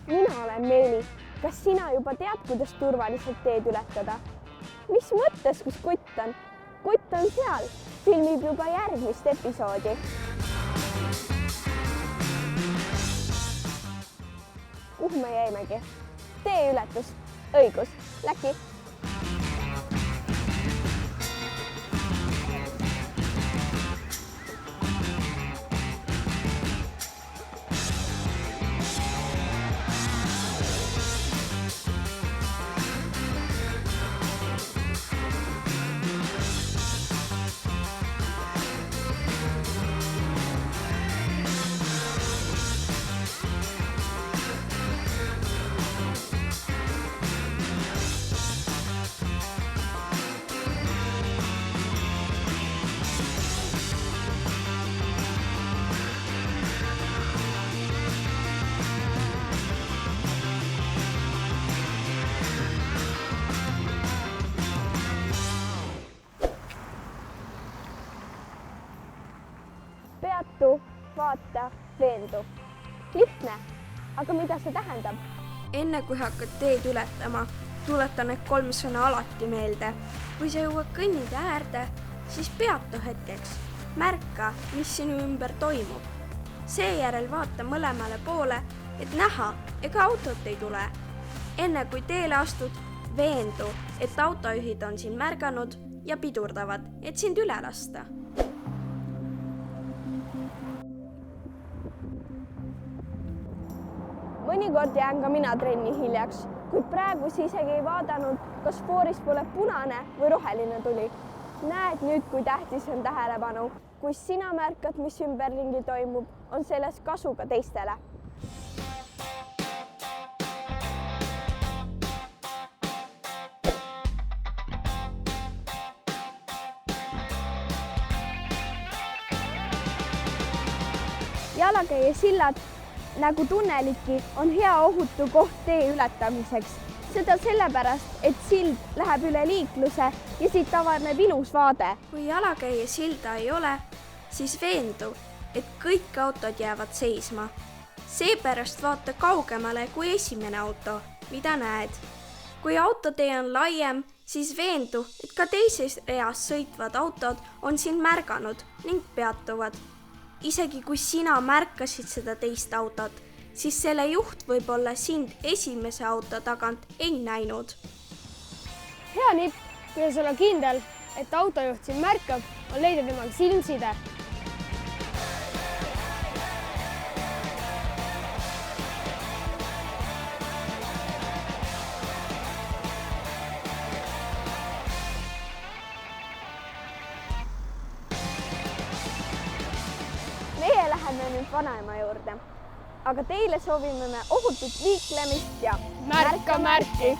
Mina olen Meeli. Kas sina juba tead, kuidas turvaliselt teed ületada? Mis mõttes, kus kutt on? Kutt on seal, filmib juba järgmist episoodi. Kuhu me jäimegi? Teeületus. Õigus. Läki. Peatu, vaata, veendu. Lihtne, aga mida see tähendab? Enne kui hakkad teed ületama, tuleta need 3 sõna alati meelde. Kui sa jõuad kõnnide äärde, siis peatu hetkeks. Märka, mis sinu ümber toimub. Seejärel vaata mõlemale poole, et näha, ega autot ei tule. Enne kui teele astud, veendu, et autojuhid on sind märganud ja pidurdavad, et sind üle lasta. Mõnikord jään ka mina trenni hiljaks, kuid praegu isegi ei vaadanud, kas fooris pole punane või roheline tuli. Näed nüüd, kui tähtis on tähelepanu. Kui sina märkad, mis ümberringi toimub, on sellest kasu ka teistele. Jalakäija sillad nagu tunnelidki on hea ohutu koht tee ületamiseks. Seda sellepärast, et sild läheb üle liikluse ja siit avaneb ilus vaade. Kui jalakäija silda ei ole, siis veendu, et kõik autod jäävad seisma. Seepärast vaata kaugemale kui esimene auto, mida näed. Kui autotee on laiem, siis veendu, et ka teises reas sõitvad autod on sind märganud ning peatuvad. Isegi kui sina märkasid seda teist autot, siis selle juht võib olla sind esimese auto tagant ei näinud. Hea nipp, kuidas olla kindel, et autojuht sind märkab, on leida temaga silmside. Meie läheme nüüd vanaema juurde, aga teile soovime me ohutut liiklemist ja Märka märki!